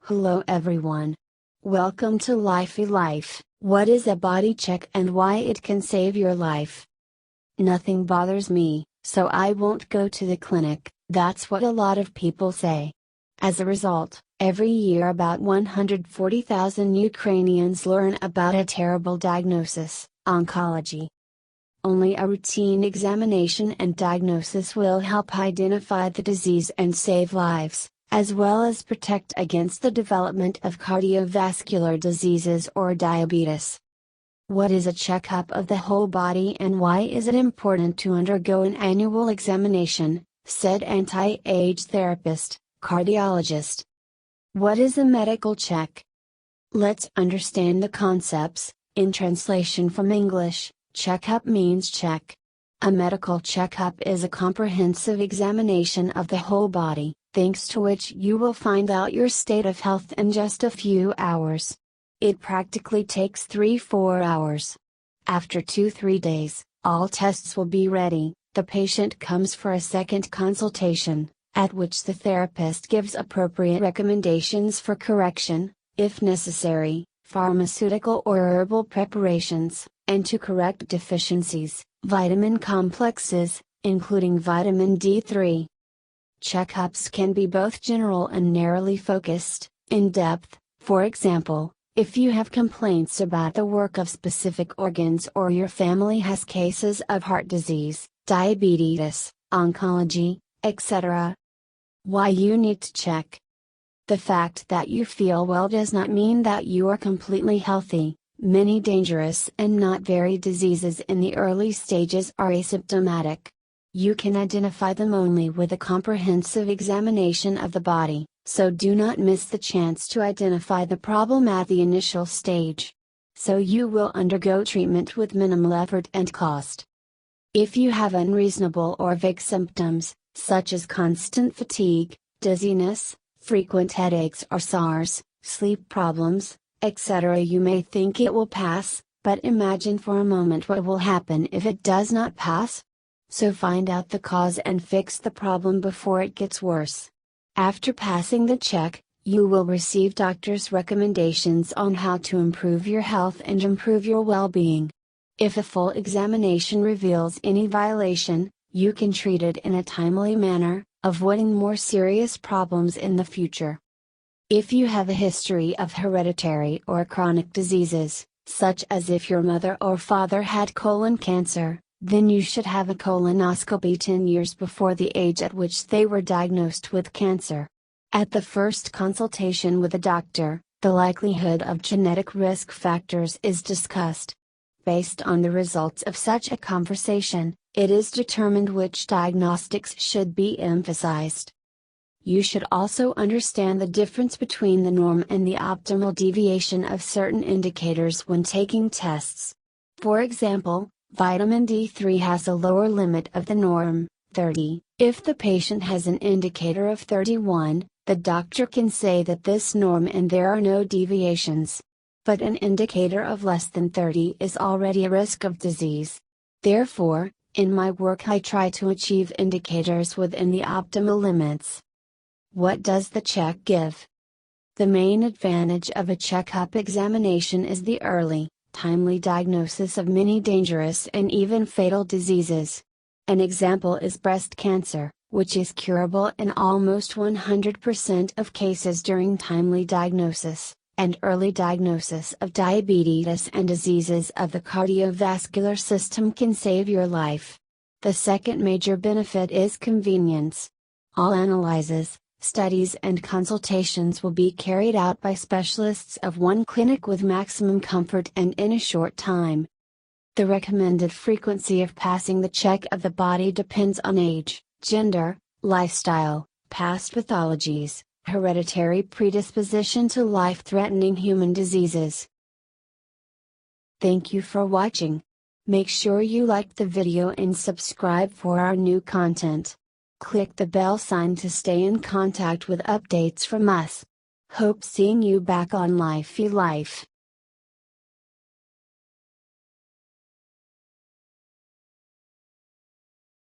Hello everyone. Welcome to Lify Life. What is a body check and why it can save your life? Nothing bothers me, so I won't go to the clinic, that's what a lot of people say. As a result, every year about 140,000 Ukrainians learn about a terrible diagnosis, oncology. Only a routine examination and diagnosis will help identify the disease and save lives, as well as protect against the development of cardiovascular diseases or diabetes. What is a checkup of the whole body and why is it important to undergo an annual examination, said anti-age therapist, cardiologist. What is a medical check? Let's understand the concepts. In translation from English, checkup means check. A medical checkup is a comprehensive examination of the whole body, thanks to which you will find out your state of health in just a few hours. It practically takes 3-4 hours. After 2-3 days, all tests will be ready. The patient comes for a second consultation, at which the therapist gives appropriate recommendations for correction, if necessary, pharmaceutical or herbal preparations, and to correct deficiencies, vitamin complexes, including vitamin D3. Checkups can be both general and narrowly focused, in-depth. For example, if you have complaints about the work of specific organs or your family has cases of heart disease, diabetes, oncology, etc. Why you need to check. The fact that you feel well does not mean that you are completely healthy. Many dangerous and not very diseases in the early stages are asymptomatic. You can identify them only with a comprehensive examination of the body, so do not miss the chance to identify the problem at the initial stage. So you will undergo treatment with minimal effort and cost. If you have unreasonable or vague symptoms, such as constant fatigue, dizziness, frequent headaches or SARS, sleep problems, etc., you may think it will pass, but imagine for a moment what will happen if it does not pass. So find out the cause and fix the problem before it gets worse. After passing the check, you will receive doctor's recommendations on how to improve your health and improve your well-being. If a full examination reveals any violation, you can treat it in a timely manner, avoiding more serious problems in the future. If you have a history of hereditary or chronic diseases, such as if your mother or father had colon cancer, then you should have a colonoscopy 10 years before the age at which they were diagnosed with cancer. At the first consultation with a doctor, the likelihood of genetic risk factors is discussed. Based on the results of such a conversation, it is determined which diagnostics should be emphasized. You should also understand the difference between the norm and the optimal deviation of certain indicators when taking tests. For example, vitamin D3 has a lower limit of the norm, 30. If the patient has an indicator of 31, the doctor can say that this norm and there are no deviations. But an indicator of less than 30 is already a risk of disease. Therefore, in my work I try to achieve indicators within the optimal limits. What does the check give? The main advantage of a checkup examination is the early, timely diagnosis of many dangerous and even fatal diseases. An example is breast cancer, which is curable in almost 100% of cases during timely diagnosis, and early diagnosis of diabetes and diseases of the cardiovascular system can save your life. The second major benefit is convenience. All analyses, studies and consultations will be carried out by specialists of one clinic with maximum comfort and in a short time. The recommended frequency of passing the check of the body depends on age, gender, lifestyle, past pathologies, hereditary predisposition to life-threatening human diseases. Thank you for watching. Make sure you like the video and subscribe for our new content. Click the bell sign to stay in contact with updates from us. Hope seeing you back on Lify Life.